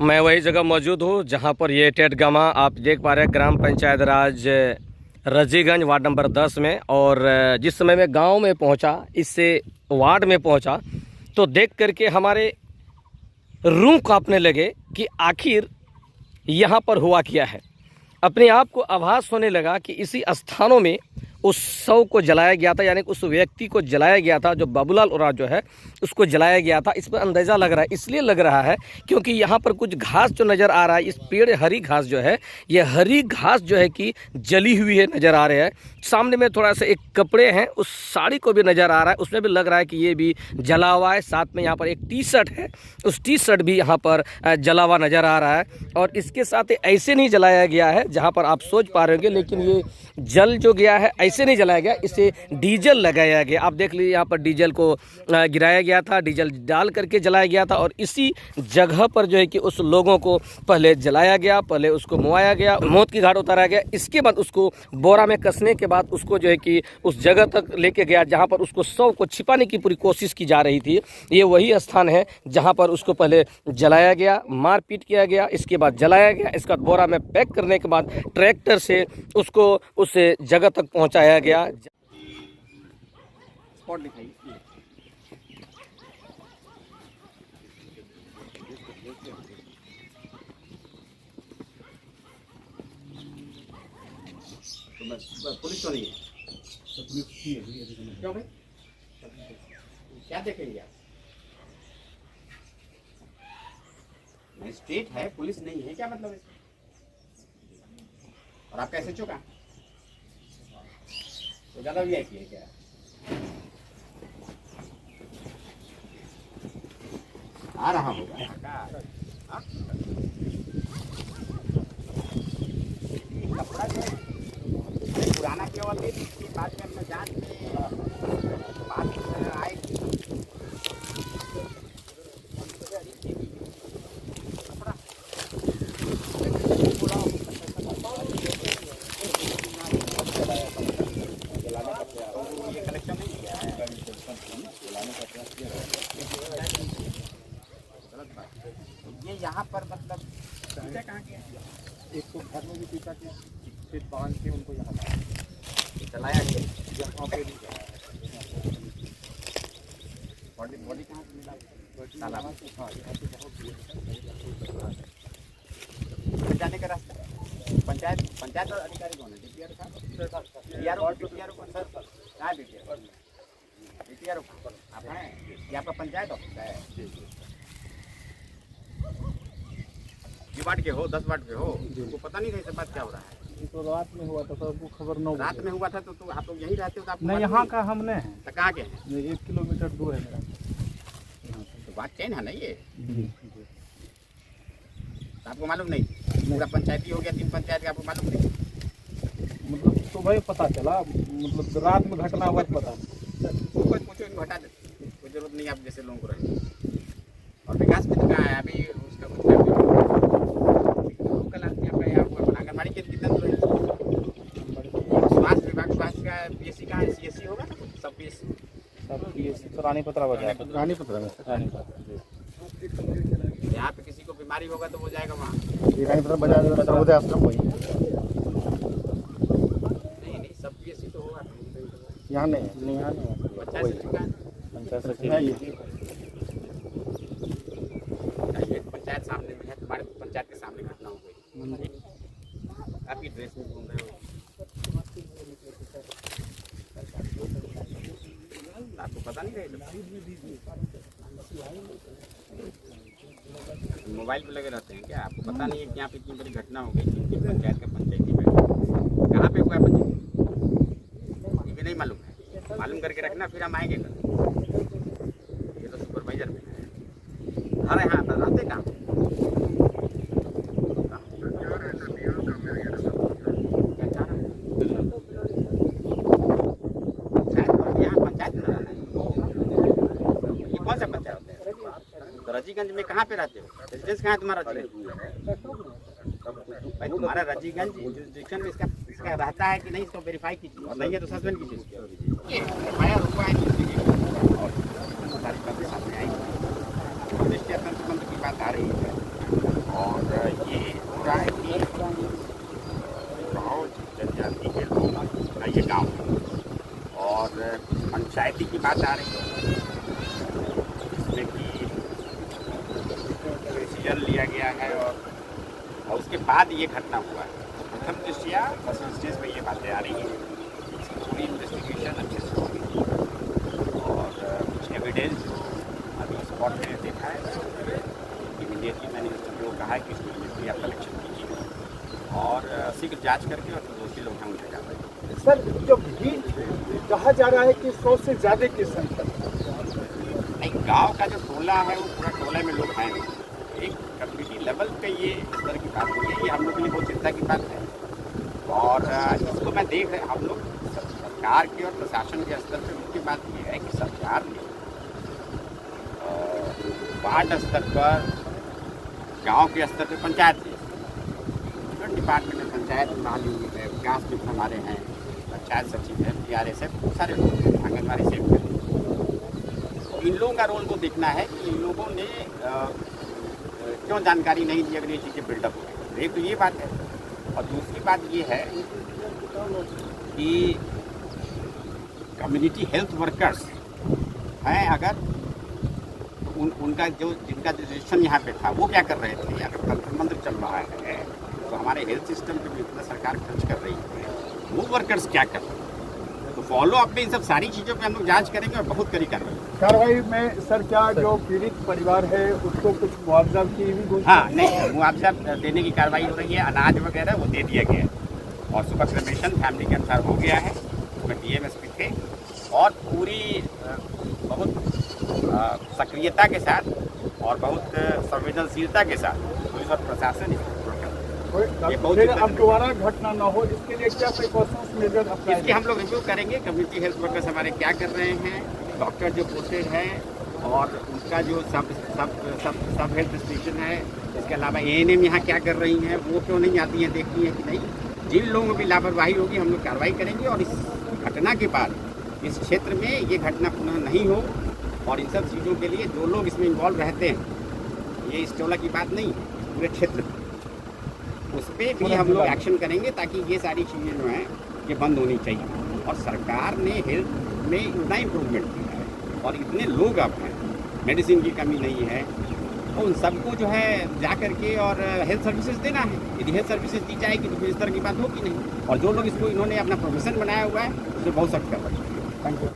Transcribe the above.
मैं वही जगह मौजूद हूँ जहाँ पर ये टेटगामा आप देख पा रहे हैं, ग्राम पंचायत राज रजीगंज वार्ड नंबर 10 में। और जिस समय मैं गांव में पहुँचा, इससे वार्ड में पहुँचा, तो देख करके हमारे रूह कांपने लगे कि आखिर यहाँ पर हुआ क्या है। अपने आप को आभास होने लगा कि इसी स्थानों में उस शव को जलाया गया था, यानी उस व्यक्ति को जलाया गया था, जो बाबूलाल उरांव जो है उसको जलाया गया था। इस पर अंदाज़ा लग रहा है, इसलिए लग रहा है क्योंकि यहाँ पर कुछ घास जो नज़र आ रहा है, इस पेड़ हरी घास जो है, ये हरी घास जो है कि जली हुई है नज़र आ रहे हैं। सामने में थोड़ा सा एक कपड़े हैं, उस साड़ी को भी नज़र आ रहा है, उसमें भी लग रहा है कि ये भी जला हुआ है। साथ में यहाँ पर एक टी शर्ट है, उस टी शर्ट भी यहाँ पर जला हुआ नज़र आ रहा है। और इसके साथ ऐसे नहीं जलाया गया है जहाँ पर आप सोच पा रहे होंगे, लेकिन ये जल जो गया है ऐसे नहीं जलाया गया, इसे डीजल लगाया गया। आप देख लीजिए, यहाँ पर डीजल को गिराया गया था, डीजल डाल करके जलाया गया था। और इसी जगह पर जो है कि उस लोगों को पहले जलाया गया, पहले उसको मुआया गया, मौत की घाट उतारा गया। इसके बाद उसको बोरा में कसने के बाद उसको जो है कि उस जगह तक लेके गया जहाँ पर उसको शव को छिपाने की पूरी कोशिश की जा रही थी। ये वही स्थान है जहाँ पर उसको पहले जलाया गया, मारपीट किया गया, इसके बाद जलाया गया, इसका बोरा में पैक करने के बाद ट्रैक्टर से उसको उस जगह तक पहुंचाया गया। स्पॉट दिखाइए। पुलिस तो नहीं है, तो पुलिस की है। क्यों भाई, क्या देखेंगे आप? स्टेट है, पुलिस नहीं है, क्या मतलब है? और आप कैसे चुका तो ज्यादा भी है क्या? आ रहा होगा कपड़ा जो है पुराना केवल बाद में अपना जांच में बात आएगी। ये यहाँ पर मतलब पीछे कहाँ के हैं? एक तो घर में भी पीछा के फिर बांध के उनको यहाँ चलाया गया। यहाँ पे भी बॉडी कहाँ से मिला? तालाब। हाँ, यहाँ से बहुत जाने का रास्ता। पंचायत अधिकारी कौन है? डीपीआर साहब, डीपीआर कौन सर? कहाँ डीपीआर आप हैं? ये आपका पंचायत ऑफिस है? ये वार्ड के हो, 10 वार्ड के हो, तुमको पता नहीं था सब बात क्या हो रहा है? तो रात में हुआ था, सबको खबर न। रात में हुआ था तो आप लोग यहीं रहते हो? तो आप नहीं, यहाँ का हमने हैं। तो कहाँ के हैं? 1 किलोमीटर दूर है मेरा। तो बात चैन है ना ये? तो आपको मालूम नहीं? पूरा पंचायती हो गया, 3 पंचायत का, आपको मालूम नहीं? मतलब तो भाई पता चला, मतलब रात में घटना हुआ पता नहीं। पूछो, इनको हटा दे, कोई जरूरत नहीं आप जैसे लोगों को रहे। और विकास भी तो कहाँ है अभी? उसका कुछ आंगनबाड़ी के कितना दूर है? स्वास्थ्य विभाग, स्वास्थ्य का पीएससी कहाँ है? सीएससी होगा सब पीएससी तो रानीपत्रा बाजार। यहाँ पे किसी को बीमारी होगा तो वो जाएगा वहाँ। रानीपत्रा बाजार आश्रम वही। नहीं, सब पीएससी तो होगा यहाँ नहीं, यहाँ नहीं। पंचायत पंचायत सामने में है, तुम्हारे पंचायत के सामने घटना हो गई। आपकी ड्रेस में घूम रहे हो, आपको पता नहीं रहेगा? मोबाइल पे लगे रहते हैं क्या? आपको पता नहीं है कि यहाँ पे इतनी बड़ी घटना हो गई? पंचायत का पंचायती बैठक कहाँ पे हुआ है? ये भी नहीं मालूम है? मालूम करके रखना, फिर हम आएंगे कल। ये तो सुपरवाइजर में है। अरे हाँ, रहते कहाँ? रजीगंज में कहाँ पे रहते हो? रेजिडेंस कहाँ है तुम्हारा? भाई तुम्हारा रजीगंज जुरिसडिक्शन में इसका रहता है कि नहीं, इसको वेरीफाई कीजिए, और नहीं है तो सस्पेंड कीजिए। एफआईआर हुआ है और सारी बातें सामने आई, दृष्टि तंत्र की बात आ रही है। गलती की बात आ रही है, जिसमें कि डिसीजन लिया गया है और उसके बाद ये घटना हुआ है। प्रथम दृष्टिया फर्स्ट स्टेज में ये बातें आ रही हैं, इसकी पूरी इन्वेस्टिगेशन अच्छे से होगी और कुछ एविडेंस जो अभी स्पॉट में देखा है, इमीडिएटली मैंने को कहा है कि इसको इमीडिएटली आप कलेक्शन कीजिए और शीघ्र जांच करके और दोषी लोग हैं उन्हें कार्रवाई। सर जो भीड़ कहा जा रहा है कि 100 से ज्यादा की संख्या, नहीं, गांव का जो टोला है वो पूरा टोले में लोग हैं, एक कम्युनिटी लेवल पे ये इस तरह की बात हुई है, ये हम लोग के लिए बहुत चिंता की बात है। और इसको मैं देख रहे हम लोग सरकार के और प्रशासन के स्तर पर मुख्य बात ये है कि सरकार ने वार्ड स्तर पर, गांव के स्तर पर, पंचायत के डिपार्टमेंट में, पंचायत माली है, विकास मित्र हमारे हैं, पंचायत सचिव है, PRS है, बहुत सारे लोग हैं, आंगनबाड़ी सेवक हैं। इन लोगों का रोल को देखना है कि इन लोगों ने क्यों जानकारी नहीं दी अगर ये चीज़ें बिल्डअप हो गई। एक तो ये बात है और दूसरी बात ये है कि कम्युनिटी हेल्थ वर्कर्स हैं अगर उनका जिनका रजिस्ट्रेशन यहाँ पे था वो क्या कर रहे थे, अगर तंत्र मंत्र चल रहा है तो हमारे हेल्थ सिस्टम पे भी इतना सरकार खर्च कर रही है, वो वर्कर्स क्या कर रहे हैं, तो फॉलो अप में इन सब सारी चीज़ों पे हम लोग जांच करेंगे और बहुत कड़ी कार्रवाई में। सर क्या जो पीड़ित परिवार है उसको कुछ मुआवजा की भी घोषणा? हाँ, नहीं, मुआवजा देने की कार्रवाई हो रही है, अनाज वगैरह वो दे दिया गया है और सुबह क्रिमेशन फैमिली के अनुसार हो गया है, उसमें DMSP थे और पूरी बहुत सक्रियता के साथ और बहुत संवेदनशीलता के साथ पुलिस और प्रशासन अब दोबारा घटना न हो इसके लिए क्या प्रिकॉशंस मेजर अपनाएंगे? इसकी हम लोग रिव्यू करेंगे। कम्युनिटी हेल्थ वर्कर्स हमारे क्या कर रहे हैं, डॉक्टर जो पोस्टेड हैं और उनका जो सब हेल्थ स्टेशन है, इसके अलावा ANM यहाँ क्या कर रही हैं, वो क्यों नहीं आती हैं, देखती हैं कि नहीं। जिन लोगों की लापरवाही होगी हम लोग कार्रवाई करेंगे और इस घटना के बाद इस क्षेत्र में ये घटना पुनः नहीं हो और इन सब चीज़ों के लिए जो लोग इसमें इन्वॉल्व रहते हैं, ये इस टोला की बात नहीं, पूरे क्षेत्र उस पर भी हम लोग एक्शन करेंगे ताकि ये सारी चीज़ें जो हैं ये बंद होनी चाहिए। और सरकार ने हेल्थ में इतना इम्प्रूवमेंट किया है और इतने लोग अब हैं, मेडिसिन की कमी नहीं है, तो उन सबको जो है जा करके और हेल्थ सर्विसेज देना है। यदि हेल्थ सर्विसेज दी जाएगी तो फिर इस तरह की बात होगी नहीं। और जो लोग इसको इन्होंने अपना प्रोफेशन बनाया हुआ है उसे बहुत सख्त करना चाहिए। Thank you.